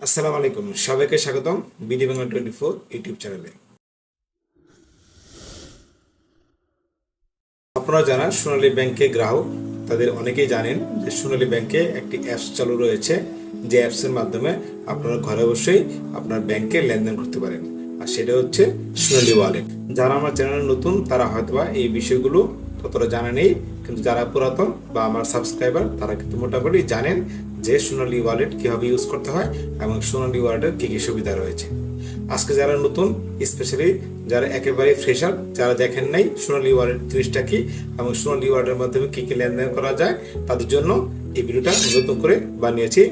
আসসালামু আলাইকুম, সবাইকে স্বাগতম বিডি বাংলা 24 ইউটিউব চ্যানেলে। আপনারা যারা সোনালী ব্যাংকে গ্রাহক তাদের অনেকেই জানেন যে সোনালী ব্যাংকে একটি অ্যাপস চালু রয়েছে, যে অ্যাপসের মাধ্যমে আপনারা ঘরে বসেই আপনার ব্যাংকে লেনদেন করতে পারেন, আর সেটা হচ্ছে সোনালী ওয়ালেট। যারা আমার চ্যানেলে নতুন তারা হয়তোবা এই বিষয়গুলো ততটা জানা নেই, কিন্তু যারা পুরাতন বা আমার সাবস্ক্রাইবার তারা কিন্তু মোটামুটি জানেন যে সোনালী ওয়ালেট কীভাবে ইউজ করতে হয় এবং সোনালী ওয়ালেটের কী কী সুবিধা রয়েছে। আজকে যারা নতুন, স্পেশালি যারা একেবারে ফ্রেশার, যারা দেখেন নাই সোনালী ওয়ালেট জিনিসটা কি এবং সোনালী ওয়ালেটের মাধ্যমে কী কী লেনদেন করা যায়, তাদের জন্য এই ভিডিওটা নতুন করে বানিয়েছি,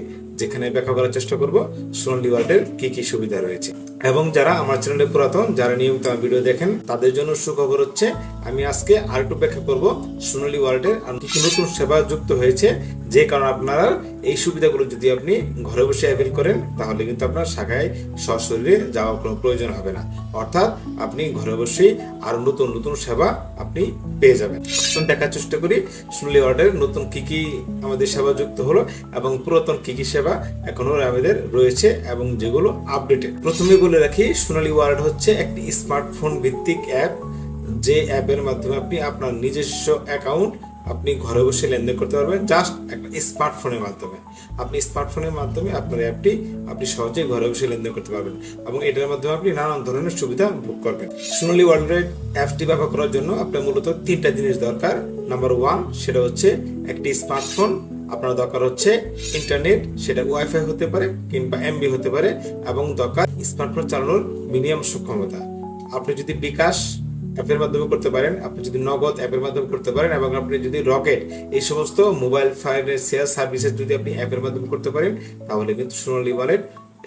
যেখানে ব্যাখ্যা করার চেষ্টা করব সোনালী ওয়ালেটের কী কী সুবিধা রয়েছে। এবং যারা আমার চ্যানেলে পুরাতন, যারা নিয়মিত আমার ভিডিও দেখেন, তাদের জন্য সুখবর হচ্ছে আমি আজকে আরেকটু ব্যাখ্যা করব সোনালী ওয়ালেটের কিছু নতুন সেবা যুক্ত হয়েছে, যে কারণে আপনারা এই সুবিধাগুলো যদি আপনি ঘরে বসে অ্যাভেল করেন তাহলে কিন্তু আপনার শাখায় সশরীরে যাওয়ার কোনো প্রয়োজন হবে না। অর্থাৎ আপনি ঘরে বসেই আরো নতুন নতুন সেবা আপনি পেয়ে যাবেন। দেখার চেষ্টা করি সোনালী ওয়ালেটের নতুন কি কি আমাদের সেবা যুক্ত হলো এবং পুরাতন কি কি সেবা এখনো আমাদের রয়েছে এবং যেগুলো আপডেটেড। প্রথমে বলে রাখি, সোনালী ওয়ালেট হচ্ছে একটি স্মার্টফোন ভিত্তিক অ্যাপ, যে অ্যাপের মাধ্যমে আপনি আপনার নিজস্ব অ্যাকাউন্ট আপনি ঘরে বসে লেনদেন করতে পারবেন, জাস্ট একটা স্মার্টফোনের মাধ্যমে। আপনি স্মার্টফোনের মাধ্যমে আপনার অ্যাপটি আপনি সহজেই ঘরে বসে লেনদেন করতে পারবেন এবং এটার মাধ্যমে আপনি নানান ধরনের সুবিধা ভোগ করবেন। সোনালী ওয়ালেট অ্যাপটি ব্যবহার করার জন্য আপনার মূলত তিনটা জিনিস দরকার। নাম্বার 1, সেটা হচ্ছে একটি স্মার্টফোন। আপনার দরকার হচ্ছে ইন্টারনেট, সেটা ওয়াইফাই হতে পারে কিংবা এমবি হতে পারে, এবং দরকার স্মার্টফোন চালানোর মিনিমাম সক্ষমতা। আপনি যদি বিকাশ অ্যাপের মাধ্যমে করতে পারেন, আপনি যদি নগদ অ্যাপের মাধ্যমে করতে পারেন, এবং আপনি যদি রকেট এই সমস্ত মোবাইল ফাইন্যান্সিয়াল সার্ভিসেস যদি আপনি অ্যাপের মাধ্যমে করতে পারেন, তাহলে কিন্তু সোনালী ওয়ালেট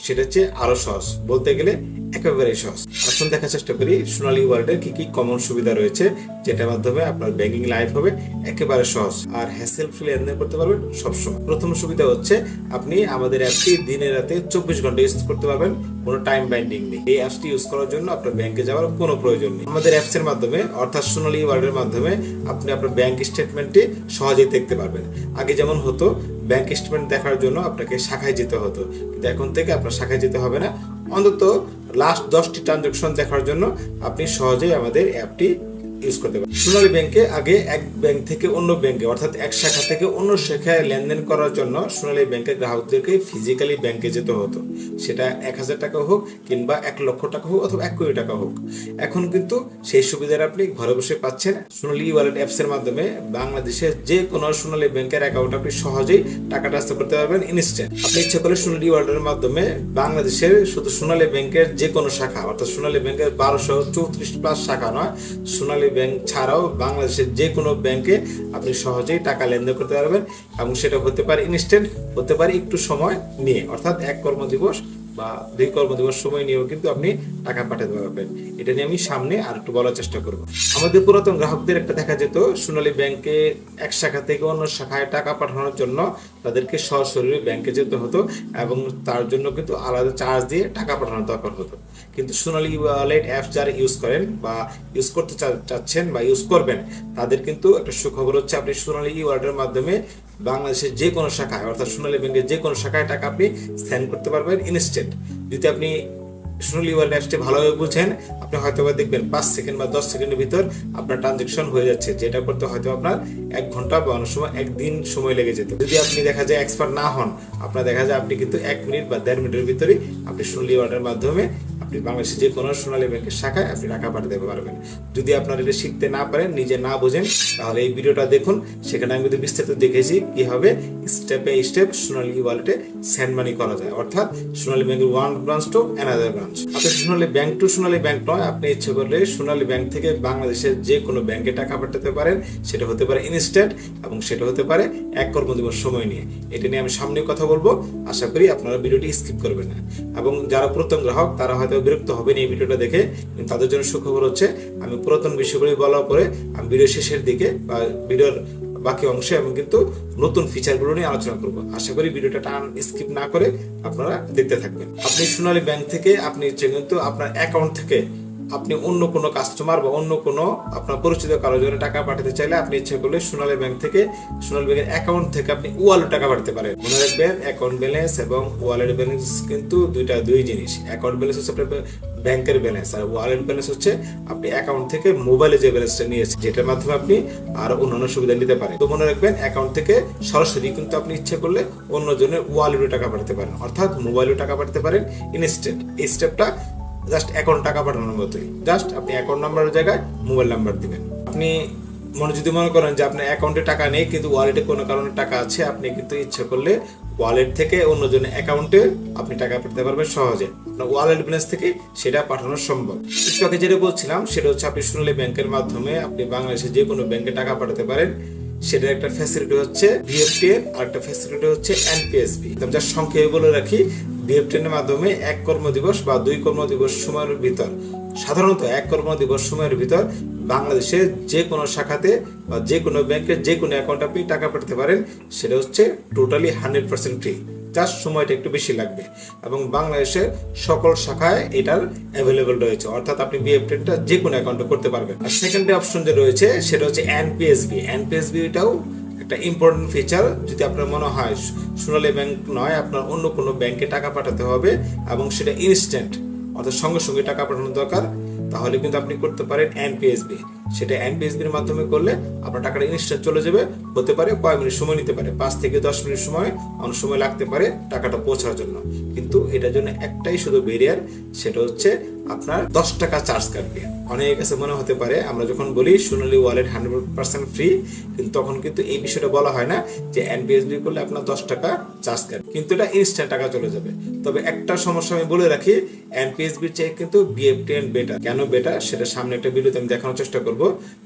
সেটা হচ্ছে আরো সহজ, বলতে গেলে একেবারে সহজ। আসুন দেখার চেষ্টা করি সোনালী ওয়ালেটের কি কি কমন সুবিধা রয়েছে, যেটার মাধ্যমে আপনার ব্যাংকিং লাইফ হবে একেবারে সহজ আর হ্যাসেল ফ্রি লেনদেন করতে পারবেন সবসময়। প্রথম সুবিধা হচ্ছে আপনি আমাদের অ্যাপটি দিনে রাতে 24 ঘন্টা ইউজ করতে পারবেন, কোনো টাইম বাইন্ডিং নেই। এই অ্যাপটি ইউজ করার জন্য আপনার ব্যাংকে যাওয়ার কোনো প্রয়োজন নেই। আমাদের অ্যাপসের মাধ্যমে অর্থাৎ সোনালী ওয়ালেটের মাধ্যমে আপনি আপনার ব্যাংক স্টেটমেন্টে সহজেই দেখতে পারবেন। আগে যেমন হতো, ব্যাংক স্টেটমেন্ট দেখার জন্য আপনাকে শাখায় যেতে হতো, কিন্তু এখন থেকে আপনার শাখায় যেতে হবে না। অন্তত লাস্ট 10টি ট্রানজাকশন দেখার জন্য আপনি সহজেই আমাদের অ্যাপটি ইউজ করতে পারেন। সোনালী ব্যাংকে আগে এক ব্যাংক থেকে অন্য ব্যাংকে, অর্থাৎ এক শাখা থেকে অন্য শাখায় লেনদেন করার জন্য সোনালী ব্যাংকের গ্রাহকদেরকে ফিজিক্যালি ব্যাংকে যেতে হতো, সেটা 1000 টাকা হোক কিংবা 1 লক্ষ টাকা হোক অথবা 1 কোটি টাকা হোক। এখন কিন্তু সেই সুবিধাটা আপনি ঘরে বসে পাচ্ছেন সোনালী ওয়ালেট অ্যাপসের মাধ্যমে। বাংলাদেশের যে কোনো সোনালী ব্যাংকের অ্যাকাউন্ট আপনি সহজেই টাকা ট্রান্সফার করতে পারবেন ইনস্ট্যান্ট। আপনি ইচ্ছা করলে সোনালী ওয়ালেটের মাধ্যমে বাংলাদেশের শুধু সোনালী ব্যাংকের যে কোনো শাখা, অর্থাৎ সোনালী ব্যাংকের 1234+ শাখা নয়, সোনালী ব্যাংক ছাড়াও বাংলাদেশের যে কোনো ব্যাংকে আপনি সহজেই টাকা লেনদেন করতে পারবেন, এবং সেটা হতে পারে ইনস্ট্যান্ট, হতে পারে একটু সময় নিয়ে, অর্থাৎ 1 কর্মদিবস বা 2 কর্মদিবস সময় নিয়েও কিন্তু আপনি টাকা পাঠাতে পারবেন। এটা নিয়ে আমি সামনে আর একটু বলার চেষ্টা করব। আমাদের পুরাতন গ্রাহকদের একটা দেখা যেত, সোনালী ব্যাংকে এক শাখা থেকে অন্য শাখায় টাকা পাঠানোর জন্য তাদেরকে সরাসরি ব্যাংকে যেতে হতো এবং তার জন্য কিন্তু আলাদা চার্জ দিয়ে টাকা পাঠানোর দরকার হতো। কিন্তু সোনালী ওয়ালেট অ্যাপ যারা ইউজ করেন বা ইউজ করতে চাচ্ছেন বা ইউজ করবেন, তাদের কিন্তু একটা সুখবর হচ্ছে আপনি সোনালী ওয়ালেটের মাধ্যমে বাংলাদেশের যে কোনো শাখায়, অর্থাৎ সোনালী ব্যাংকের যে কোনো শাখায় টাকা আপনি সেন্ড করতে পারবেন ইনস্ট্যান্ট। যদি আপনি সোনালী ওয়ালেট অ্যাপসটি ভালোভাবে বুঝেন, আপনি হয়তো দেখবেন 5 সেকেন্ড বা 10 সেকেন্ডের ভিতর আপনার ট্রানজেকশন হয়ে যাচ্ছে, যেটা করতে হয়তো আপনার 1 ঘন্টা বা অনেক সময় 1 দিন সময় লেগে যেত। যদি আপনি দেখা যায় এক্সপার্ট না হন, আপনার দেখা যায় আপনি কিন্তু 1 মিনিট বা 1.5 মিনিটের ভিতরেই আপনি সোনালী ওয়ালেটের মাধ্যমে আপনি বাংলাদেশের যে কোনো সোনালী ব্যাংকের শাখায় আপনি টাকা পাঠাতে পারবেন। যদি আপনারা এটা শিখতে না পারেন, নিজে না বোঝেন, তাহলে এই ভিডিওটা দেখুন, সেখানে আমি কিন্তু বিস্তারিত দেখেছি কিভাবে স্টেপ বাই স্টেপ সোনালী ওয়ালেটে সেন্ড মানি করা যায়, অর্থাৎ সোনালী ব্যাংকের one branch to another branch. আপনি সোনালী ব্যাংক টু সোনালী ব্যাংক নয়, আপনি ইচ্ছে করলে সোনালী ব্যাংক থেকে বাংলাদেশের যে কোনো ব্যাংকে টাকা পাঠাতে পারেন। সেটা হতে পারে ইনস্ট্যান্ট এবং সেটা হতে পারে 1 কর্মদিবস সময় নিয়ে। এটা নিয়ে আমি সামনে কথা বলবো, আশা করি আপনারা ভিডিওটি স্কিপ করবেন না। এবং যারা পুরাতন গ্রাহক তারা হয়তো বিরক্ত হবেন এই ভিডিওটা দেখে, কিন্তু তাদের জন্য সুখবর হচ্ছে আমি পুরাতন বিষয়গুলি বলার পরে আমি ভিডিও শেষের দিকে বা ভিডিওর বাকি অংশে আমি কিন্তু নতুন ফিচারগুলো নিয়ে আলোচনা করব। আশা করি ভিডিওটা স্কিপ না করে আপনারা দেখতে থাকবেন। আপনি সোনালী ব্যাংক থেকে আপনি কিন্তু আপনার অ্যাকাউন্ট থেকে আপনি অন্য কোনো কাস্টমার বা অন্য কোনো আপনার পরিচিত কারোর জন্য টাকা পাঠাতে চাইলে আপনি ইচ্ছে করলে সোনালী ব্যাংক থেকে, সোনালী ব্যাংকের অ্যাকাউন্ট থেকে আপনি ওয়ালেট টাকা পাঠাতে পারেন। মনে রাখবেন, অ্যাকাউন্ট ব্যালেন্স এবং ওয়ালেট ব্যালেন্স কিন্তু দুই জিনিস। অ্যাকাউন্ট ব্যালেন্স হচ্ছে আপনার ব্যাংকের ব্যালেন্স, আর ওয়ালেট ব্যালেন্স হচ্ছে আপনি অ্যাকাউন্ট থেকে মোবাইলে যে ব্যালেন্সটা নিয়েছেন, যেটার মাধ্যমে আপনি আরো অন্যান্য সুবিধা নিতে পারেন। তো মনে রাখবেন, অ্যাকাউন্ট থেকে সরাসরি কিন্তু আপনি ইচ্ছে করলে অন্য জনের ওয়ালেটে টাকা পাঠাতে পারেন, অর্থাৎ মোবাইলে টাকা পাঠাতে পারেন ইনস্ট্যান্ট। এই স্টেপটা জাস্ট অ্যাকাউন্ট টাকা পাঠানোর মতোই। জাস্ট আপনি অ্যাকাউন্ট নাম্বারের জায়গায় মোবাইল নাম্বার দিবেন। আপনি যদি মনে করেন যে আপনার অ্যাকাউন্টে টাকা নেই কিন্তু ওয়ালেটে কোনো কারণে টাকা আছে, আপনি কিন্তু ইচ্ছে করলে ওয়ালেট থেকে অন্যজনের অ্যাকাউন্টে আপনি টাকা পাঠাতে পারবেন সহজে। আপনার ওয়ালেট ব্যালেন্স থেকে সেটা পাঠানো সম্ভব। একটু আগে যেটা বলছিলাম সেটা হচ্ছে আপনি সোনালী ব্যাংকের মাধ্যমে আপনি বাংলাদেশে যে কোনো ব্যাংকে টাকা পাঠাতে পারেন। সেটার একটা ফ্যাসিলিটি হচ্ছে BF10 আর একটা ফ্যাসিলিটি হচ্ছে NPSB। যার সংক্ষেপে বলে রাখি, BF10 এর মাধ্যমে 1 কর্মদিবস বা 2 কর্মদিবস সময়ের ভিতর, সাধারণত 1 কর্মদিবস সময়ের ভিতর বাংলাদেশের যে কোনো শাখাতে বা যে কোনো ব্যাংকের যে কোনো অ্যাকাউন্টে আপনি টাকা পাঠাতে পারেন। সেটা হচ্ছে টোটালি 100% ফ্রি। জাস্ট সময়টা একটু বেশি লাগবে এবং বাংলাদেশের সকল শাখায় এটার অ্যাভেলেবল রয়েছে, অর্থাৎ আপনি BF10টা যে কোনো অ্যাকাউন্টে করতে পারবেন। আর সেকেন্ড অপশন যে রয়েছে সেটা হচ্ছে NPSB। এটাও একটা ইম্পর্টেন্ট ফিচার। যদি আপনার মনে হয় সোনালী ব্যাংক নয়, আপনার অন্য কোনো ব্যাংকে টাকা পাঠাতে হবে এবং সেটা ইনস্ট্যান্ট, অর্থাৎ সঙ্গে সঙ্গে টাকা পাঠানোর দরকার, তাহলে কিন্তু আপনি করতে পারেন NPSB। সেটা NPSBর মাধ্যমে করলে আপনার টাকাটা ইনস্ট্যান্ট চলে যাবে। হতে পারে কয়েক মিনিট সময় নিতে পারে, 5 থেকে 10 মিনিট সময়, অনেক সময় লাগতে পারে টাকাটা পৌঁছার জন্য। কিন্তু এটার জন্য একটাই শুধু ব্যারিয়ার, সেটা হচ্ছে আপনার 10 টাকা চার্জ কাটবে। অনেকের কাছে মনে হতে পারে আমরা যখন বলি সোনালী ওয়ালেট 100% ফ্রি, কিন্তু তখন কিন্তু এই বিষয়টা বলা হয় না যে NPSB করলে আপনার 10 টাকা চার্জ কাটবে, কিন্তু এটা ইনস্ট্যান্ট টাকা চলে যাবে। তবে একটা সমস্যা আমি বলে রাখি, NPSBর চেয়ে কিন্তু BF10 বেটার। কেন বেটার সেটা সামনে একটা ভিডিওতে আমি দেখানোর চেষ্টা করব,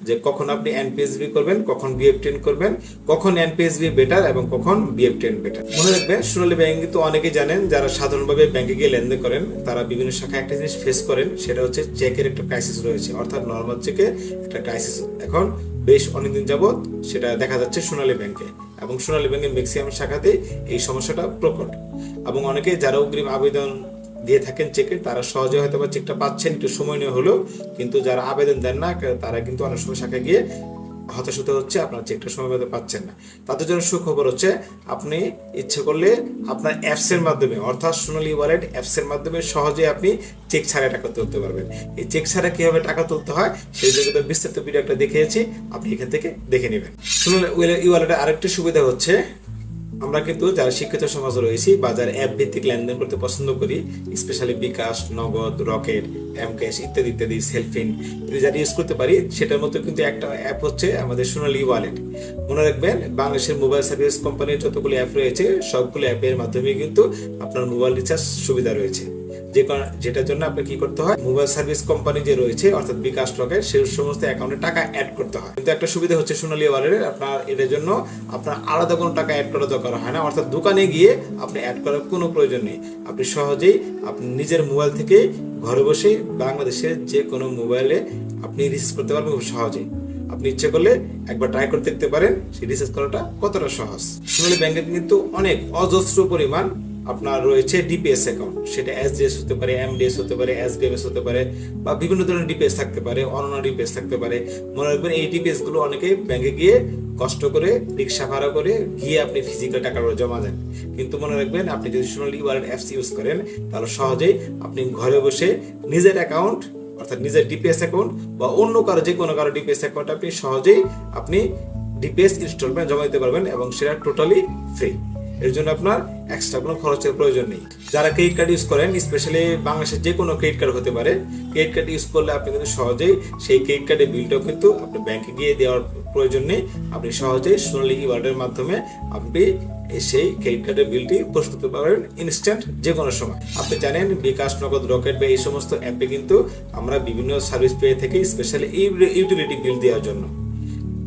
যে কখন আপনি NPSB করবেন, কখন BF10 করবেন, কখন NPSB বেটার এবং কখন BF10 বেটার। মনে রাখবেন, সোনালী ব্যাংক কিন্তু অনেকেই জানেন যারা সাধারণভাবে ব্যাংকে গিয়ে লেনদেন করেন, তারা বিভিন্ন শাখায় একটা জিনিস ফেস করেন, সেটা হচ্ছে চেকের একটা ক্রাইসিস রয়েছে, অর্থাৎ নরমাল চেকে একটা ক্রাইসিস এখন বেশ অনেকদিন যাবত সেটা দেখা যাচ্ছে সোনালী ব্যাংকে, এবং সোনালী ব্যাংকের ম্যাক্সিমাম শাখাতে এই সমস্যাটা প্রকট। এবং অনেকে যারা অগ্রিম আবেদন দিয়ে থাকেন চেকে, তারা সহজে হয়তো বা চেকটা পাচ্ছেন, একটু সময় নিয়ে হলেও, কিন্তু যারা আবেদন দেন না তারা কিন্তু অনেক সময় শাখায় গিয়ে হতাশ হতে হচ্ছে, আপনার চেকটা সময় মতো পাচ্ছেন না। তাদের জন্য সুখবর হচ্ছে, আপনি ইচ্ছে করলে আপনার অ্যাপসের মাধ্যমে, অর্থাৎ সোনালী ওয়ালেট অ্যাপসের মাধ্যমে সহজে আপনি চেক ছাড়া টাকা তুলতে পারবেন। এই চেক ছাড়া কিভাবে টাকা তুলতে হয় সেই জন্য বিস্তারিত ভিডিও একটা দেখিয়েছি, আপনি এখান থেকে দেখে নেবেন। সোনালী ওয়ালেটের আরেকটি সুবিধা হচ্ছে, আমরা কিন্তু যারা শিক্ষিত সমাজ রয়েছি বা যারা অ্যাপ ভিত্তিক লেনদেন করতে পছন্দ করি, স্পেশালি বিকাশ, নগদ, রকেট, এমক্যাশ ইত্যাদি সেলফিন যারা ইউজ করতে পারি, সেটার মধ্যে কিন্তু একটা অ্যাপ হচ্ছে আমাদের সোনালী ওয়ালেট। মনে রাখবেন, বাংলাদেশের মোবাইল সার্ভিস কোম্পানির যতগুলো অ্যাপ রয়েছে সবগুলো অ্যাপের মাধ্যমে কিন্তু আপনার মোবাইল রিচার্জ সুবিধা রয়েছে, যেটার জন্য আপনি কি করতে হয়, মোবাইল সার্ভিস কোম্পানি যে রয়েছে অর্থাৎ বিকাশ, রকেট, সেই সমস্ত অ্যাকাউন্টে টাকা অ্যাড করতে হয়। কিন্তু একটা সুবিধা হচ্ছে সোনালী ওয়ালেটের, আপনার এটার জন্য আপনার আলাদা কোনো টাকা অ্যাড করার দরকার হয় না, অর্থাৎ দোকানে গিয়ে আপনি অ্যাড করার কোনো প্রয়োজন নেই। আপনি সহজেই আপনি নিজের মোবাইল থেকে ঘরে বসে বাংলাদেশের যে কোনো মোবাইলে আপনি রিচার্জ করতে পারবেন খুব সহজেই। আপনি ইচ্ছে করলে একবার ট্রাই করে দেখতে পারেন সেই রিচার্জ করাটা কতটা সহজ। সোনালী ব্যাংকের কিন্তু অনেক অজস্র পরিমাণ আপনার রয়েছে ডিপিএস অ্যাকাউন্ট, সেটা SDS হতে পারে, MDS হতে পারে, SBMS হতে পারে, বা বিভিন্ন ধরনের ডিপিএস থাকতে পারে, অনন্য ডিপিএস থাকতে পারে। মনে রাখবেন, এই ডিপিএস গুলো অনেকে ব্যাংকে গিয়ে কষ্ট করে রিক্সা ভাড়া করে গিয়ে আপনি ফিজিক্যাল টাকাগুলো জমা দেন। কিন্তু মনে রাখবেন, আপনি যদি সোনালী ওয়ালেট অ্যাপস ইউজ করেন, তাহলে সহজেই আপনি ঘরে বসে নিজের অ্যাকাউন্ট, অর্থাৎ নিজের ডিপিএস অ্যাকাউন্ট বা অন্য কারো যে কোনো কারো ডিপিএস অ্যাকাউন্ট আপনি সহজেই আপনি ডিপিএস ইনস্টলমেন্ট জমা দিতে পারবেন এবং সেটা টোটালি ফ্রি। এর জন্য আপনার এক্সট্রা কোনো খরচের প্রয়োজন নেই। যারা ক্রেডিট কার্ড ইউজ করেন, স্পেশালি বাংলাদেশের যে কোনো ক্রেডিট কার্ড হতে পারে, ক্রেডিট কার্ড ইউজ করলে আপনি কিন্তু সহজেই সেই ক্রেডিট কার্ডের বিলটাও কিন্তু আপনি ব্যাংকে গিয়ে দেওয়ার প্রয়োজন নেই। আপনি সহজেই সোনালী ওয়ালেটের মাধ্যমে আপনি সেই ক্রেডিট কার্ডের বিলটি প্রস্তুত করতে পারবেন ইনস্ট্যান্ট যে কোনো সময়। আপনি জানেন, বিকাশ, নগদ, রকেট বা এই সমস্ত অ্যাপে কিন্তু আমরা বিভিন্ন সার্ভিস পেয়ে থাকি, স্পেশালি ইউটিলিটি বিল দেওয়ার জন্য।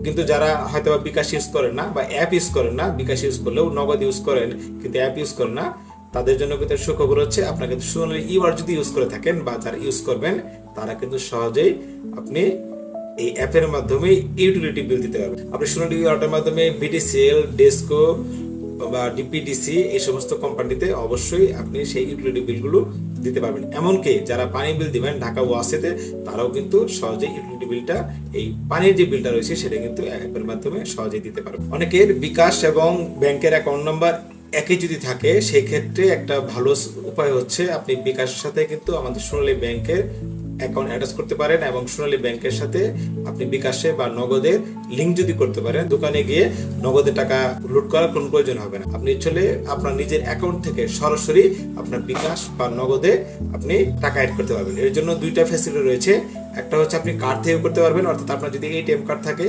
কিন্তু যারা হয়তো বিকাশ ইউজ করেন না বা অ্যাপ ইউজ করেন না, বিকাশ ইউজ করলেও নগদ ইউজ করেন কিন্তু অ্যাপ ইউজ করেন না, তাদের জন্য কিন্তু সুখবর হচ্ছে, আপনারা কিন্তু সোনালী ওয়ালেট যদি ইউজ করে থাকেন বা যারা ইউজ করবেন, তারা কিন্তু সহজেই আপনি এই অ্যাপের মাধ্যমে ইউটিলিটি বিল দিতে পারবেন। আপনি সোনালী ওয়ালেটের মাধ্যমে BTCL, ডেসকো বা DPDC এই সমস্ত কোম্পানিতে অবশ্যই আপনি সেই ইউটিলিটি বিলগুলো দিতে পারবেন। এমনকি যারা পানি বিল দিবেন ঢাকা ওয়াসাতে, তারাও কিন্তু সহজেই ইউটিলিটি বিলটা, এই পানির যে বিলটা রয়েছে সেটা কিন্তু অ্যাপের মাধ্যমে সহজেই দিতে পারবেন। অনেকের বিকাশ এবং ব্যাংকের অ্যাকাউন্ট নাম্বার একই যদি থাকে, সেই ক্ষেত্রে একটা ভালো উপায় হচ্ছে আপনি বিকাশের সাথে কিন্তু আমাদের সোনালী ব্যাংকের অ্যাকাউন্ট অ্যাটাচ করতে পারেন, এবং সোনালী ব্যাংকের সাথে আপনি বিকাশে বা নগদের লিঙ্ক যদি করতে পারেন, দোকানে গিয়ে নগদে টাকা লুট করার কোনো প্রয়োজন হবে না। আপনি চলে আপনার নিজের অ্যাকাউন্ট থেকে সরাসরি আপনার বিকাশ বা নগদে আপনি টাকা অ্যাড করতে পারবেন। এর জন্য দুইটা ফ্যাসিলিটি রয়েছে। একটা হচ্ছে আপনি কার্ড থেকে করতে পারবেন, অর্থাৎ আপনার যদি এটিএম কার্ড থাকে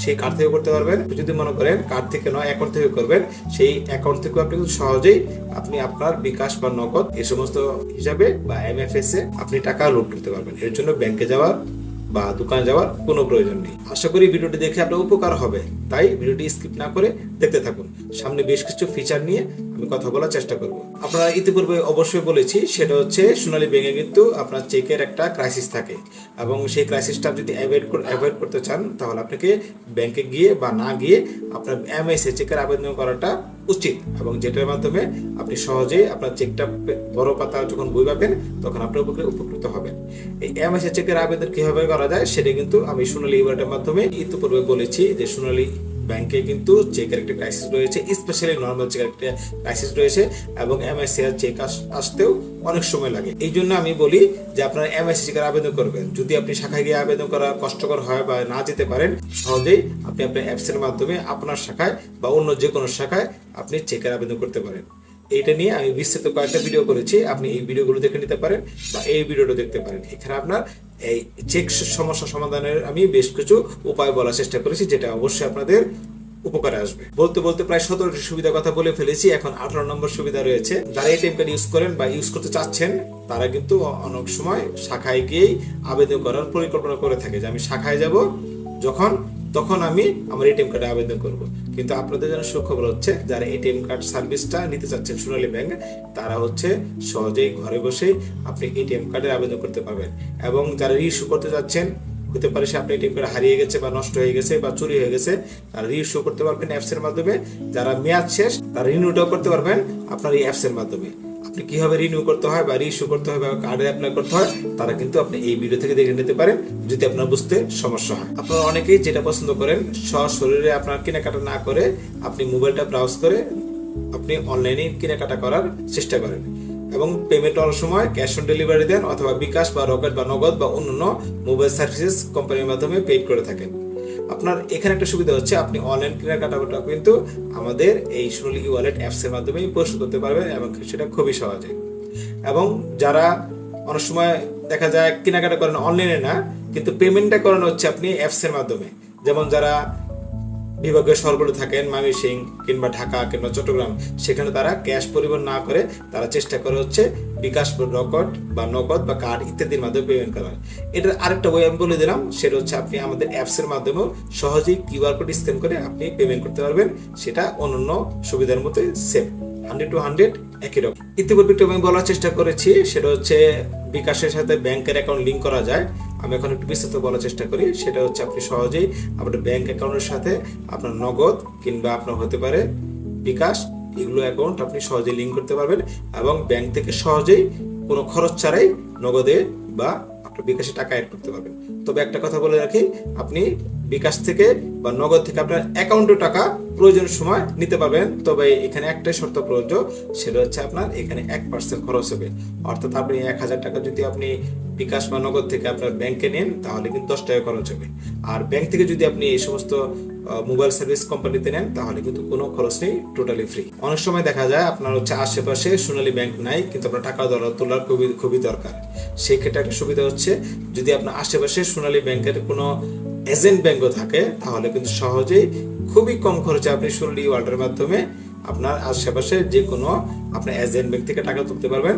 সেই কার্ড থেকে করতে পারবেন। যদি মনে করেন কার্ড থেকে নয় অ্যাকাউন্ট থেকে করবেন, সেই অ্যাকাউন্ট থেকে আপনি খুব সহজেই আপনি আপনার বিকাশ বা নগদ এই সমস্ত হিসাবে বা এমএফএস এ আপনি টাকা লোড করতে পারবেন। এর জন্য ব্যাংকে যাওয়ার বা দোকানে যাওয়ার কোনো প্রয়োজন নেই। আশা করি ভিডিওটি দেখে আপনার উপকার হবে, তাই ভিডিওটি স্কিপ না করে দেখতে থাকুন। সামনে বেশ কিছু ফিচার নিয়ে আমি কথা বলার চেষ্টা করব। আপনারা ইতিপূর্বে অবশ্যই বলেছি, সেটা হচ্ছে সোনালী ব্যাংকে কিন্তু আপনার চেকের একটা ক্রাইসিস থাকে, এবং সেই ক্রাইসিসটা যদি অ্যাভয়েড করতে চান, তাহলে আপনাকে ব্যাংকে গিয়ে বা না গিয়ে আপনার এমএসএ চেকের আবেদন করাটা উচিত, এবং যেটার মাধ্যমে আপনি সহজেই আপনার চেকটা বড় পাতা যখন বই পাবেন তখন আপনার উপকৃত হবেন। এই এমএসএ চেকের আবেদন কিভাবে করা যায় সেটা কিন্তু আমি সোনালী ওয়ালেটের মাধ্যমে ইতিপূর্বে বলেছি, যে সোনালী ব্যাংকে কিন্তু চেকের একটা ক্রাইসিস রয়েছে, স্পেশালি নর্মাল চেকের একটা ক্রাইসিস রয়েছে, এবং এমএসসি চেক আসতেও অনেক সময় লাগে। এই জন্য আমি বলি যে আপনারা এমএসসি চেকের আবেদন করবেন। যদি আপনি শাখায় গিয়ে আবেদন করা কষ্টকর হয় বা না যেতে পারেন, সহজেই আপনি আপনার অ্যাপসের মাধ্যমে আপনার শাখায় বা অন্য যে কোনো শাখায় আপনি চেকের আবেদন করতে পারেন। এইটা নিয়ে আমি বিস্তারিত কয়েকটা ভিডিও করেছি, আপনি এই ভিডিওগুলো দেখে নিতে পারেন বা এই ভিডিওটা দেখতে পারেন। এখানে আপনার এই চেক সমস্যা সমাধানের আমি বেশ কিছু উপায় বলার চেষ্টা করেছি, যেটা অবশ্যই আপনাদের উপকারে আসবে। বলতে বলতে প্রায় 17টি সুবিধার কথা বলে ফেলেছি, এখন 18 নম্বর সুবিধা রয়েছে। যারা এটিএম কার্ড ইউজ করেন বা ইউজ করতে চাচ্ছেন, তারা কিন্তু অনেক সময় শাখায় গিয়েই আবেদন করার পরিকল্পনা করে থাকে, যে আমি শাখায় যাব তখন আমি আমার এটিএম কার্ডে আবেদন করব। কিন্তু আপনাদের জন্য সুখবর হচ্ছে, যারা এটিএম কার্ড সার্ভিসটা নিতে চাচ্ছেন সোনালী ব্যাংক, তারা হচ্ছে সহজেই ঘরে বসেই আপনি এটিএম কার্ডের আবেদন করতে পারবেন। এবং যারা রিইস্যু করতে যাচ্ছেন, হতে পারে সে আপনার এটিএম কার্ড হারিয়ে গেছে বা নষ্ট হয়ে গেছে বা চুরি হয়ে গেছে, তারা রিইস্যু করতে পারবেন অ্যাপসের মাধ্যমে। যারা মেয়াদ শেষ, তারা রিনিউটাও করতে পারবেন আপনার এই অ্যাপসের মাধ্যমে। আপনি কিভাবে রিনিউ করতে হয় বা রিইস্যু করতে হয় বা কার্ডে অ্যাপ্লাই করতে হয়, তারা কিন্তু আপনি এই ভিডিও থেকে দেখে নিতে পারেন, যদি আপনার বুঝতে সমস্যা হয়। আপনারা অনেকেই যেটা পছন্দ করেন, সশরীরে আপনার কেনাকাটা না করে আপনি মোবাইলটা ব্রাউজ করে আপনি অনলাইনে কেনাকাটা করার চেষ্টা করেন, এবং পেমেন্ট অনেক সময় ক্যাশ অন ডেলিভারি দেন, অথবা বিকাশ বা রকেট বা নগদ বা অন্যান্য মোবাইল সার্ভিসেস কোম্পানির মাধ্যমে পেড করে থাকেন। আপনার এখানে একটা সুবিধা হচ্ছে, আপনি অনলাইন কেনাকাটা কিন্তু আমাদের এই সোনালী ওয়ালেট অ্যাপসের মাধ্যমে পরিশোধ করতে পারবেন, এবং সেটা খুবই সহজে। এবং যারা অনেক সময় দেখা যায় কেনাকাটা করেন অনলাইনে না, কিন্তু পেমেন্টটা করেন হচ্ছে আপনি অ্যাপসের মাধ্যমে, যেমন যারা বিভাগীয় শহরগুলো থাকেন, ময়মনসিংহ কিংবা ঢাকা কিংবা চট্টগ্রাম, সেখানে তারা ক্যাশ পরিবহন না করে তারা চেষ্টা করে হচ্ছে বিকাশ রকেট বা নগদ বা কার্ড ইত্যাদির মাধ্যমে পেমেন্ট করার। এটার আরেকটা ওয়ে আমি বলে দিলাম, সেটা হচ্ছে আপনি আমাদের অ্যাপসের মাধ্যমেও সহজেই কিউআর কোড স্ক্যান করে আপনি পেমেন্ট করতে পারবেন। সেটা অন্যান্য সুবিধার মতোই সেম, 100 to 100 একই রকম। ইতিপূর্বে একটু আমি বলার চেষ্টা করেছি, সেটা হচ্ছে বিকাশের সাথে ব্যাংকের অ্যাকাউন্ট লিঙ্ক করা যায়। আমি এখন একটু বিস্তারিত বলার চেষ্টা করি। সেটা হচ্ছে আপনি সহজেই আপনার ব্যাংক অ্যাকাউন্টের সাথে আপনার নগদ কিংবা আপনার হতে পারে বিকাশ, এগুলো অ্যাকাউন্ট আপনি সহজেই লিঙ্ক করতে পারবেন, এবং ব্যাংক থেকে সহজেই কোনো খরচ ছাড়াই নগদে বা আপনার বিকাশে টাকা অ্যাড করতে পারবেন। তবে একটা কথা বলে রাখি, আপনি বিকাশ থেকে বা নগদ থেকে আপনার অ্যাকাউন্টে টাকা প্রয়োজনের সময় নিতে পারবেন, তবে এখানে একটাই শর্ত প্রযোজ্য, সেটা হচ্ছে আপনার এখানে 1% খরচ হবে। অর্থাৎ আপনি 1000 টাকা যদি আপনি বিকাশ বা নগদ থেকে আপনার ব্যাংকে নেন, তাহলে কিন্তু 10 টাকা খরচ হবে। আর ব্যাংক থেকে যদি আপনি এই সমস্ত মোবাইল সার্ভিস কোম্পানিতে নেন, তাহলে কিন্তু কোনো খরচ নেই, টোটালি ফ্রি। অনেক সময় দেখা যায় আপনার হচ্ছে আশেপাশে সোনালী ব্যাংক নাই, কিন্তু আপনার টাকা তোলার খুবই দরকার। সেই ক্ষেত্রে একটা সুবিধা হচ্ছে, যদি আপনার আশেপাশে সোনালী ব্যাংকের কোনো এজেন্ট ব্যাংকও থাকে, তাহলে কিন্তু সহজেই খুবই কম খরচে আপনি সোনালী ওয়ালেটের মাধ্যমে আপনার আশেপাশে যে কোনো আপনার এজেন্ট ব্যাংক থেকে টাকা তুলতে পারবেন,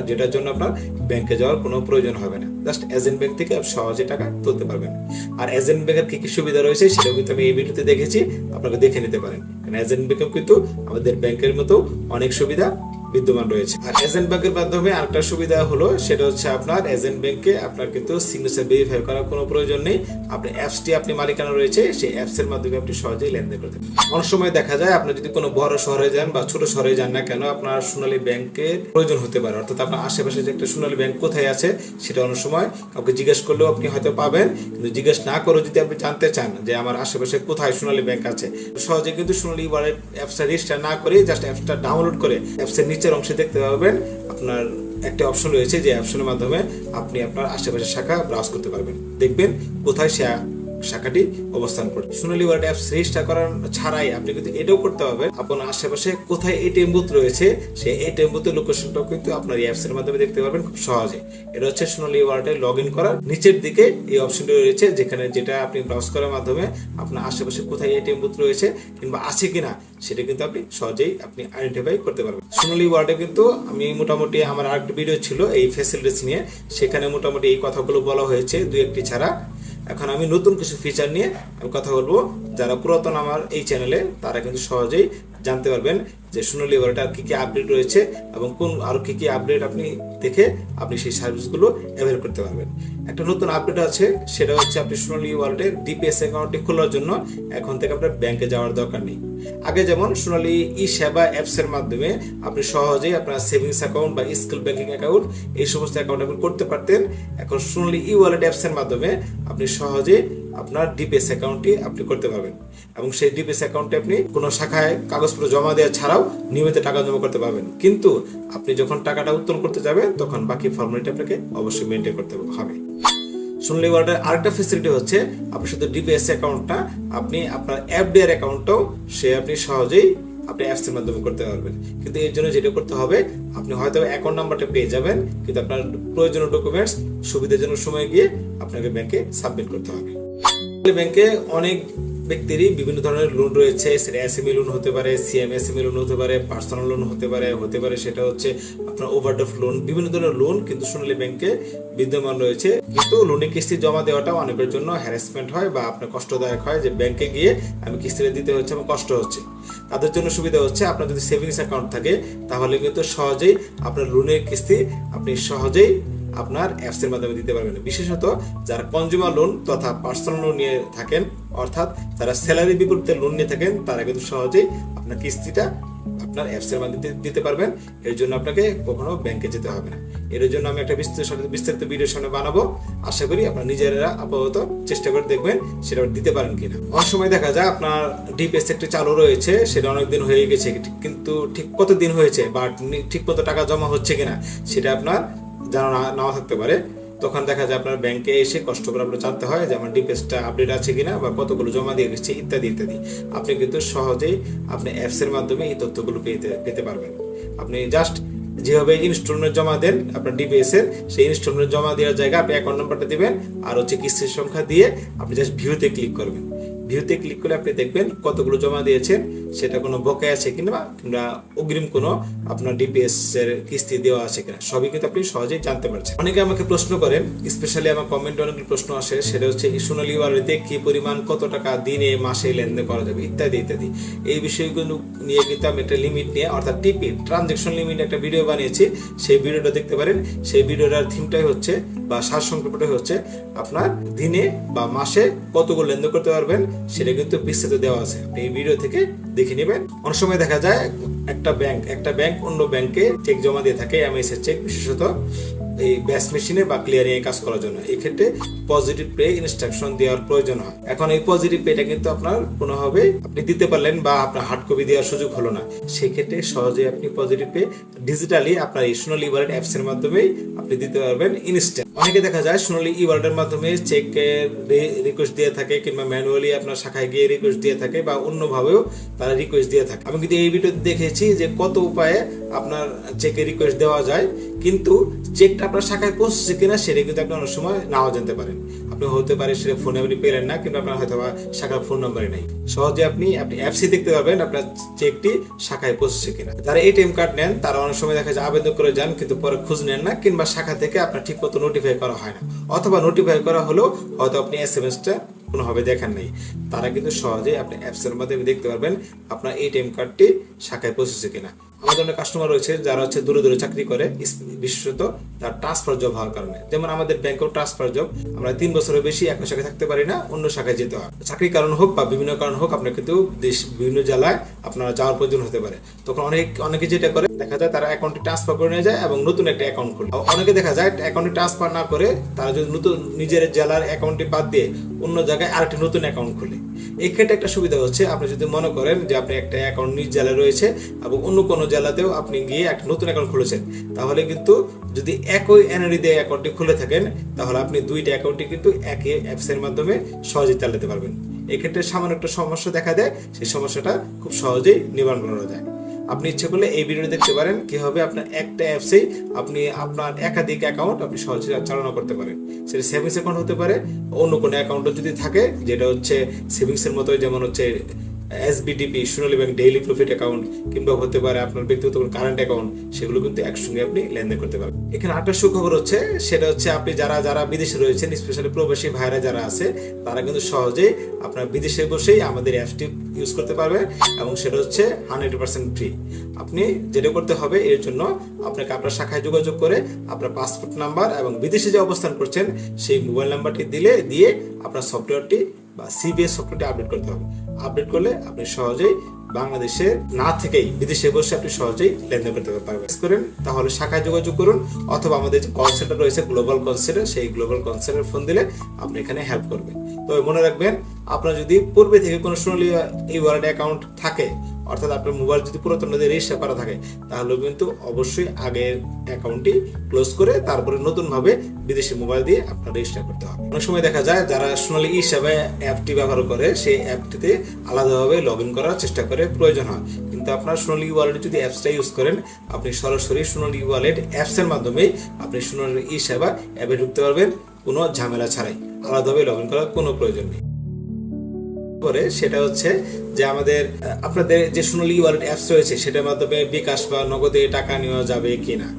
যেটার জন্য আপনার ব্যাংকে যাওয়ার কোনো প্রয়োজন হবে না। জাস্ট এজেন্ট ব্যাংক থেকে সহজে টাকা তুলতে পারবেন। আর এজেন্ট ব্যাংকের কি কি সুবিধা রয়েছে সেটা কিন্তু আমি এই ভিডিওতে দেখেছি, আপনাকে দেখে নিতে পারেন। কারণ এজেন্ট ব্যাংকেও কিন্তু আমাদের ব্যাংকের মতো অনেক সুবিধা বিদ্যমান রয়েছে। আর এজেন্ট ব্যাংকের মাধ্যমে আরেকটা সুবিধা হলো সেটা হচ্ছে আপনার এজেন্ট ব্যাংকে আপনার কিন্তু সিগনেচার ভেরিফাই করার কোনো প্রয়োজন নেই। আপনি অ্যাপসটি আপনি মালিকানা রয়েছে সেই অ্যাপসের মাধ্যমে আপনি সহজেই লেনদেন করতে পারেন। অনেক সময় দেখা যায় আপনি যদি কোনো বড় শহরে যান বা ছোট শহরে যান না কেন, আপনার সোনালী ব্যাংকের প্রয়োজন হতে পারে। অর্থাৎ আপনার আশেপাশে যে একটা সোনালী ব্যাংক কোথায় আছে সেটা অনেক সময় কাউকে জিজ্ঞেস করলেও আপনি হয়তো পাবেন, কিন্তু জিজ্ঞেস না করে যদি আপনি জানতে চান যে আমার আশেপাশে কোথায় সোনালী ব্যাংক আছে, সহজে কিন্তু সোনালী ওয়ালেট অ্যাপসটা রেজিস্টার না করে জাস্ট অ্যাপসটা ডাউনলোড করে অ্যাপসের নিচের অংশে দেখতে পাবেন আপনার একটা অপশন রয়েছে যে অপশনের মাধ্যমে আপনি আপনার আশেপাশের শাখা ব্রাউজ করতে পারবেন, দেখবেন কোথায় সে শাখাটি অবস্থান করছে। সোনালী ওয়ালেট অ্যাপস রেজিস্টার করার ছাড়াই আপনি কিন্তু এটাও করতে পারবেন আপনার আশেপাশে কোথায় এটিএম বুথ রয়েছে সেই এটিএম বুথের লোকেশনটাও কিন্তু আপনার এই অ্যাপসের মাধ্যমে দেখতে পারবেন খুব সহজে। এটা হচ্ছে সোনালী ওয়ালেটে লগ ইন করার নিচের দিকে এই অপশনটি রয়েছে, যেখানে যেটা আপনি ব্রাউজ করার মাধ্যমে আপনার আশেপাশে কোথায় এটিএম বুথ রয়েছে কিংবা আছে কিনা সেটা কিন্তু আপনি সহজেই আপনি আইডেন্টিফাই করতে পারবেন। সোনালী ওয়ালেটে কিন্তু আমি মোটামুটি আমার আরেকটা ভিডিও ছিল এই ফ্যাসিলিটিস নিয়ে, সেখানে মোটামুটি এই কথাগুলো বলা হয়েছে দুই একটি ছাড়া। এখন আমি নতুন কিছু ফিচার নিয়ে আমি কথা বলবো, যারা পুরাতন আমার এই চ্যানেলে তারা কিন্তু সহজেই জানতে পারবেন যে সোনালী ওয়ালেটে আর কি কি আপডেট রয়েছে এবং কোন আরো কি কি আপডেট আপনি দেখে আপনি সেই সার্ভিসগুলো অ্যাভেল করতে পারবেন। একটা নতুন আপডেট আছে, সেটা হচ্ছে আপনি সোনালী ওয়ালেটের ডিপিএস অ্যাকাউন্টটি খোলার জন্য এখন থেকে আপনার ব্যাংকে যাওয়ার দরকার নেই। আগে যেমন সোনালী ই সেবা অ্যাপসের মাধ্যমে আপনি সহজেই আপনার সেভিংস অ্যাকাউন্ট বা স্কুল ব্যাংকিং অ্যাকাউন্ট এই সমস্ত অ্যাকাউন্ট আপনি করতে পারতেন। এখন সোনালী ই ওয়ালেট অ্যাপসের মাধ্যমে আপনি সহজে আপনার ডিপিএস অ্যাকাউন্টটি আপনি করতে পারবেন এবং সেই ডিপিএস অ্যাকাউন্টে আপনি কোনো শাখায় কাগজপত্র জমা দেওয়া ছাড়াও নিয়মিত টাকা জমা করতে পারবেন। কিন্তু আপনি যখন টাকাটা উত্তোলন করতে যাবেন তখন বাকি ফর্মালিটি আপনাকে অবশ্যই মেনটেন করতে হবে। সোনালী ওয়ালেটের আরেকটা ফ্যাসিলিটি হচ্ছে আপনি শুধু ডিপিএস অ্যাকাউন্টটা আপনি আপনার এফডিআর অ্যাকাউন্টটাও আপনি সহজেই আপনি অ্যাপসের মাধ্যমে করতে পারবেন। কিন্তু এর জন্য যেটা করতে হবে, আপনি হয়তো অ্যাকাউন্ট নাম্বারটা পেয়ে যাবেন, কিন্তু আপনার প্রয়োজনীয় ডকুমেন্টস সুবিধাজনক সময় গিয়ে আপনাকে ব্যাংকে সাবমিট করতে হবে। ব্যাংকে অনেক ব্যক্তিরই বিভিন্ন ধরনের লোন রয়েছে, সেটা এসএমই লোন হতে পারে, সিএমএসএমই লোন হতে পারে, পার্সোনাল লোন হতে পারে সেটা হচ্ছে আপনার ওভারড্রাফট লোন, বিভিন্ন ধরনের লোন কিন্তু সোনালী ব্যাংকে বিদ্যমান রয়েছে। কিন্তু লোনের কিস্তি জমা দেওয়াটা অনেকের জন্য হ্যারাসমেন্ট হয় বা আপনার কষ্টদায়ক হয় যে ব্যাংকে গিয়ে আমি কিস্তিটা দিতে হচ্ছে, আমার কষ্ট হচ্ছে। তাদের জন্য সুবিধা হচ্ছে আপনার যদি সেভিংস অ্যাকাউন্ট থাকে তাহলে কিন্তু সহজেই আপনার লোনের কিস্তি আপনি সহজেই আপনার অ্যাপসের মাধ্যমে দিতে পারবেন। বিশেষত যারা কনজিউমার লোন তথা পার্সোনাল লোন নিয়ে থাকেন, অর্থাৎ যারা স্যালারি বিপরীতে লোন নিয়ে থাকেন, তারা কিন্তু সহজেই আপনার কিস্তিটা আপনার অ্যাপসের মাধ্যমে দিতে পারবেন। এর জন্য আপনাকে কখনো ব্যাংকে যেতে হবে না। এর জন্য আমি একটা বিস্তারিত ভিডিও সামনে বানাবো, আশা করি আপনারা নিজেরা আপাতত চেষ্টা করে দেখবেন সেটা দিতে পারেন কিনা। অনেক সময় দেখা যায় আপনার ডিপিএস একটি চালু রয়েছে, সেটা অনেকদিন হয়ে গেছে, কিন্তু ঠিক কতদিন হয়েছে বা ঠিক মতো টাকা জমা হচ্ছে কিনা সেটা আপনার জানা নাও থাকতে পারে। তখন দেখা যায় আপনার ব্যাংকে এসে কষ্ট করে আপনার জানতে হয় যে আমার ডিপিএসটা আপডেট আছে কিনা বা কতগুলো জমা দিয়ে গেছে ইত্যাদি ইত্যাদি। আপনি কিন্তু সহজেই আপনি অ্যাপসের মাধ্যমে এই তথ্যগুলো পেতে পারবেন। আপনি জাস্ট যেভাবে ইনস্টলমেন্ট জমা দেন আপনার ডিপিএস এর, সেই ইনস্টলমেন্ট জমা দেওয়ার জায়গায় আপনি অ্যাকাউন্ট নাম্বারটা দিবেন আর হচ্ছে কিস্তির সংখ্যা দিয়ে আপনি জাস্ট ভিউতে ক্লিক করবেন। ভিউতে ক্লিক করে আপনি দেখবেন কতগুলো জমা দিয়েছেন, সেটা কোনো বকেয়া আছে কিংবা অগ্রিম কোনো আপনার ডিপিএস এর কিস্তি দেওয়া আছে কিনা, সবই কিন্তু আপনি সহজেই জানতে পারছেন। অনেকে আমাকে প্রশ্ন করেন, স্পেশালি আমার কমেন্টে অনেক প্রশ্ন আসে, সেটা হচ্ছে এই সোনালী ওয়ালেটে কি পরিমাণ কত টাকা দিনে মাসে লেনদেন করা যাবে ইত্যাদি ইত্যাদি। এই বিষয়গুলো নিয়ে কিন্তু আমি একটা লিমিট নিয়ে অর্থাৎ টিপি ট্রানজ্যাকশন লিমিট একটা ভিডিও বানিয়েছি, সেই ভিডিওটা দেখতে পারেন। সেই ভিডিওটার থিমটাই হচ্ছে বা সারসংক্ষেপটাই হচ্ছে আপনার দিনে বা মাসে কতগুলো লেনদেন করতে পারবেন সেটা কিন্তু বিস্তারিত দেওয়া আছে, আপনি এই ভিডিও থেকে দেখে নেবেন। অনেক সময় দেখা যায় একটা ব্যাংক অন্য ব্যাংকে চেক জমা দিয়ে থাকে, এমএস এর চেক, বিশেষত এই ব্যাস মেশিনে বা ক্লিয়ারিং এ কাজ করার জন্য। এই ক্ষেত্রে পজিটিভ পে ইনস্ট্রাকশন দেওয়ার প্রয়োজন হয়। এখন এই পজিটিভ পেটা কিন্তু আপনার কোনোভাবে আপনি দিতে পারলেন বা আপনার হার্ড কপি দেওয়ার সুযোগ হলো না, সেই ক্ষেত্রে সহজে আপনি পজিটিভ পে ডিজিটালি আপনার এই সোনালী ওয়ালেট অ্যাপস এর মাধ্যমেই আপনি দিতে পারবেন ইনস্ট্যান্ট। অনেকে দেখা যায় সোনালী ই ওয়ালেটের মাধ্যমে চেকের রিকোয়েস্ট দিয়ে থাকে কিংবা ম্যানুয়ালি আপনার শাখায় গিয়ে রিকোয়েস্ট দিয়ে থাকে বা অন্যভাবেও তারা রিকোয়েস্ট দিয়ে থাকে। আমি কিন্তু এই ভিডিওতে দেখেছি যে কত উপায়ে আপনার চেকের রিকোয়েস্ট দেওয়া যায়, কিন্তু চেকটা আপনার শাখায় পৌঁছছে কিনা সেটা কিন্তু আপনি অনেক সময় নাও জানতে পারেন। আপনি হতে পারে সেটা ফোনে আপনি পেলেন না, কিন্তু আপনার হয়তো শাখার ফোন নাম্বারই নেই। সহজে আপনি অ্যাপসে দেখতে পারবেন আপনার চেকটি শাখায় পৌঁছছে কিনা। যারা এটিএম কার্ড নেন তারা অনেক সময় দেখা যায় আবেদন করে যান কিন্তু পরে খোঁজ নেন না, কিংবা শাখা থেকে আপনার ঠিক মতো নোটিফাই করা হয় না, অথবা নোটিফাই করা হলেও হয়তো আপনি এসএমএসটা কোনোভাবে দেখেন নাই। তারা কিন্তু সহজেই আপনি অ্যাপসের মাধ্যমে দেখতে পারবেন আপনার এটিএম কার্ডটি শাখায় পৌঁছেছে কিনা। আমাদের অনেক কাস্টমার রয়েছে যারা হচ্ছে দূরে দূরে চাকরি করে, বিশেষত তার ট্রান্সফার জব হওয়ার কারণে। যেমন আমাদের ব্যাংকেও ট্রান্সফার জব, আমরা 3 বছরের বেশি এক শাখায় থাকতে পারি না, অন্য শাখায় যেতে হয়। চাকরির কারণ হোক বা বিভিন্ন কারণ হোক, আপনার কিন্তু বিভিন্ন জেলায় আপনার যাওয়ার প্রয়োজন হতে পারে। তখন অনেকে যেটা করে, দেখা যায় তারা অ্যাকাউন্টে ট্রান্সফার করে নিয়ে যায় এবং নতুন একটা অ্যাকাউন্ট খুলে। অনেকে দেখা যায় অ্যাকাউন্টে ট্রান্সফার না করে তারা যদি নতুন নিজের জেলার অ্যাকাউন্টে বাদ দিয়ে অন্য জায়গায় আরেকটি নতুন অ্যাকাউন্ট খুলে। এই ক্ষেত্রে একটা সুবিধা হচ্ছে, আপনি যদি মনে করেন যে আপনি একটা অ্যাকাউন্ট নিজ জেলায় রয়েছে এবং অন্য কোনো জেলাতেও আপনি গিয়ে একটা নতুন অ্যাকাউন্ট খুলেছেন, তাহলে কিন্তু যদি একই এনআরই দিয়ে অ্যাকাউন্টটি খুলে থাকেন, তাহলে আপনি দুইটা অ্যাকাউন্টই কিন্তু একই অ্যাপসের মাধ্যমে সহজে চালাতে পারবেন। এক্ষেত্রে সামান্য একটা সমস্যা দেখা দেয়, সেই সমস্যাটা খুব সহজেই নিবারণ করা যায়। আপনি ইচ্ছে করলে এই ভিডিওটি দেখতে পারেন কিভাবে আপনার একটা অ্যাপসেই আপনি আপনার একাধিক অ্যাকাউন্ট আপনি সহজে চালনা করতে পারেন। সেটা সেভিংস অ্যাকাউন্ট হতে পারে, অন্য কোনো অ্যাকাউন্টও যদি থাকে যেটা হচ্ছে সেভিংসের মতোই, যেমন হচ্ছে এসবিডিপি সোনালী ব্যাংক ডেইলি প্রফিট অ্যাকাউন্ট, কিংবা হতে পারে আপনার ব্যক্তিগত কারেন্ট অ্যাকাউন্ট, সেগুলো কিন্তু একসঙ্গে আপনি লেনদেন করতে পারবেন। এখানে আরেকটা সুখবর হচ্ছে, সেটা হচ্ছে আপনি যারা বিদেশে রয়েছেন, স্পেশালি প্রবাসী ভাইরা যারা আছে, তারা কিন্তু সহজেই আপনার বিদেশে বসেই আমাদের অ্যাপসটি ইউজ করতে পারবে এবং সেটা হচ্ছে 100% ফ্রি। আপনি যেটা করতে হবে, এর জন্য আপনাকে আপনার শাখায় যোগাযোগ করে আপনার পাসপোর্ট নাম্বার এবং বিদেশে যে অবস্থান করছেন সেই মোবাইল নাম্বারটি দিয়ে আপনার সফটওয়্যারটি বা সিবিএস সফটওয়্যারটি আপডেট করতে হবে। আপডেট করলে আপনি সহজেই বাংলাদেশে না থেকেই বিদেশে বসে আপনি সহজেই লেনদেন করতে পারবেন। করেন তাহলে শাখায় যোগাযোগ করুন, অথবা আমাদের যে কল সেন্টার রয়েছে গ্লোবাল কল সেন্টার, সেই গ্লোবাল কল সেন্টার ফোন দিলে আপনি এখানে হেল্প করবেন। তবে মনে রাখবেন, আপনার যদি পূর্বে থেকে কোনো সোনালী এই ওয়ালেট অ্যাকাউন্ট থাকে, অর্থাৎ আপনার মোবাইল যদি পুরাতন রেজিস্টার করা থাকে, তাহলে কিন্তু অবশ্যই আগের অ্যাকাউন্টটি ক্লোজ করে তারপরে নতুনভাবে বিদেশি মোবাইল দিয়ে আপনার রেজিস্টার করতে হবে। অনেক সময় দেখা যায় যারা সোনালী হিসাবে অ্যাপটি ব্যবহার করে, সেই অ্যাপটিতে আলাদাভাবে লগ ইন করার চেষ্টা করে, প্রয়োজন হয়। কিন্তু আপনার সোনালী ওয়ালেট যদি অ্যাপসটা ইউজ করেন, আপনি সরাসরি সোনালী ওয়ালেট অ্যাপসের মাধ্যমেই আপনি সোনালী সেবা অ্যাপে ঢুকতে পারবেন, কোনো ঝামেলা ছাড়াই। আলাদাভাবে লগ ইন করার কোনো প্রয়োজন নেই। পরে সেটা হচ্ছে যে আপনাদের যে সোনালী ওয়ালেট অ্যাপস রয়েছে, সেটার মাধ্যমে বিকাশ বা নগদে টাকা নেওয়া যাবে কিনা।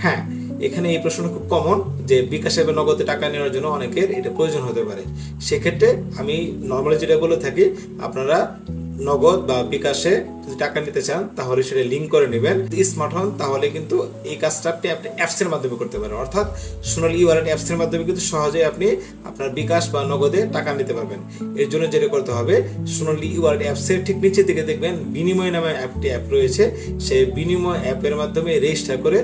হ্যাঁ, এখানে এই প্রশ্ন খুব কমন যে বিকাশে বা নগদে টাকা নেওয়ার জন্য অনেকের এটা প্রয়োজন হতে পারে। সেক্ষেত্রে আমি নর্মালি যেটা বলে থাকি, আপনারা নগদ বা বিকাশে যদি টাকা নিতে চান, তাহলে সেটা লিঙ্ক করে নেবেন। স্মার্ট হন, তাহলে কিন্তু এই কাজটা আপনি অ্যাপসের মাধ্যমে করতে পারেন। অর্থাৎ সোনালী ওয়ালেট অ্যাপসের মাধ্যমে কিন্তু সহজে আপনি আপনার বিকাশ বা নগদে টাকা নিতে পারবেন। এর জন্য যেটা করতে হবে, সোনালী ওয়ালেট অ্যাপসের ঠিক নিচের দিকে দেখবেন বিনিময় নামে একটি অ্যাপ রয়েছে। সেই বিনিময় অ্যাপের মাধ্যমে রেজিস্টার করে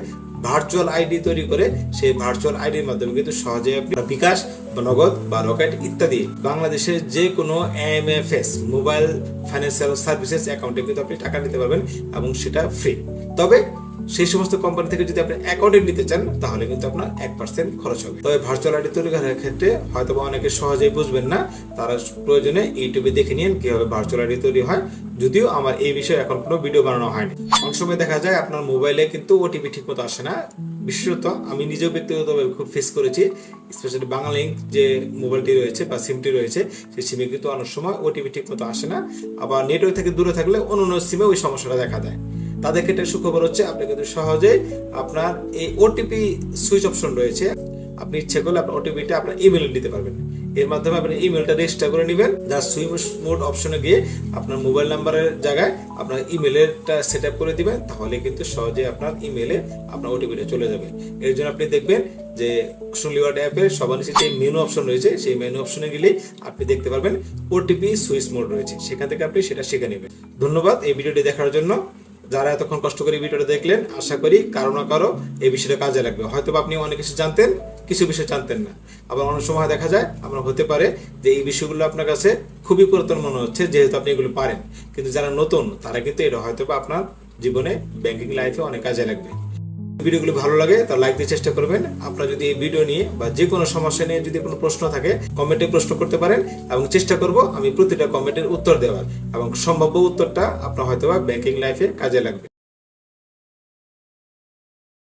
ভার্চুয়াল আইডি তৈরি করে, সেই ভার্চুয়াল আইডির মাধ্যমে কিন্তু সহজে আপনি বিকাশ বা নগদ বা রকেট ইত্যাদি বাংলাদেশের যে কোনো এমএফএস মোবাইল ফাইন্যান্সিয়াল সার্ভিসেস অ্যাকাউন্টে কিন্তু আপনি টাকা নিতে পারবেন এবং সেটা ফ্রি। তবে সেই সমস্ত কোম্পানি থেকে যদি আপনি অ্যাকাউন্টে নিতে চান, তাহলে কিন্তু আপনার 1% খরচ হবে। তবে ভার্চুয়াল আইডি তৈরি করার ক্ষেত্রে হয়তো অনেকে সহজেই বুঝবেন না, তারা প্রয়োজনে ইউটিউবে দেখে নিন কিভাবে ভার্চুয়াল আইডি তৈরি হয়। যদিও আমার এই বিষয়ে এখন কোনো ভিডিও বানানো হয়নি। অনেক সময় দেখা যায় আপনার মোবাইলে কিন্তু ওটিপি ঠিক মতো আসে না। বিশেষত আমি নিজেও ব্যক্তিগতভাবে খুব ফেস করেছি, স্পেশালি বাংলালিংক যে মোবাইলটি রয়েছে বা সিমটি রয়েছে, সেই সিমে কিন্তু অনেক সময় ওটিপি ঠিক মতো আসে না। আবার নেটওয়ার্ক থেকে দূরে থাকলে অন্য সিমে ওই সমস্যাটা দেখা দেয়। তাদের ক্ষেত্রে সুখবর হচ্ছে, আপনি কিন্তু সহজেই আপনার এই ওটিপি সুইচ অপশন রয়েছে, আপনি ইচ্ছে করলে আপনার ওটিপিটা আপনার ইমেইলে নিতে পারবেন। এর মাধ্যমে আপনি ইমেলটা রেজিস্টার করে নেবেন। যা সুইচ মোড অপশনে গিয়ে আপনার মোবাইল নাম্বারের জায়গায় আপনার ইমেলেরটা সেট আপ করে দিবেন, তাহলে কিন্তু সহজে আপনার ইমেলে আপনার ওটিপিটা চলে যাবে। এর জন্য আপনি দেখবেন যে সোনালী ওয়ালেট অ্যাপে সবার নিচে যে মেনু অপশন রয়েছে, সেই মেনু অপশনে গেলেই আপনি দেখতে পারবেন ওটিপি সুইচ মোড রয়েছে, সেখান থেকে আপনি সেটা শিখে নেবেন। ধন্যবাদ এই ভিডিওটি দেখার জন্য। যারা এতক্ষণ কষ্ট করে ভিডিওটা দেখলেন, আশা করি কারো না কারো এই বিষয়টা কাজে লাগবে। হয়তো আপনি অনেক কিছু জানতেন, কিছু বিষয় জানতেন না। আবার অনেক সময় দেখা যায় আমরা হতে পারে যে এই বিষয়গুলো আপনার কাছে খুবই পুরাতন মনে হচ্ছে, যেহেতু আপনি এগুলো পারেন। কিন্তু যারা নতুন, তারা কিন্তু এটা হয়তো আপনার জীবনে ব্যাংকিং লাইফে অনেক কাজে লাগবে। ভিডিওগুলো ভালো লাগে তা লাইক দিয়ে চেষ্টা করবেন। আপনারা যদি এই ভিডিও নিয়ে বা যে কোনো সমস্যা নিয়ে যদি কোনো প্রশ্ন থাকে, কমেন্টে প্রশ্ন করতে পারেন এবং চেষ্টা করব আমি প্রতিটা কমেন্টের উত্তর দেওয়ার, এবং সম্ভাব্য উত্তরটা আপনার হয়তো ব্যাংকিং লাইফে কাজে লাগবে।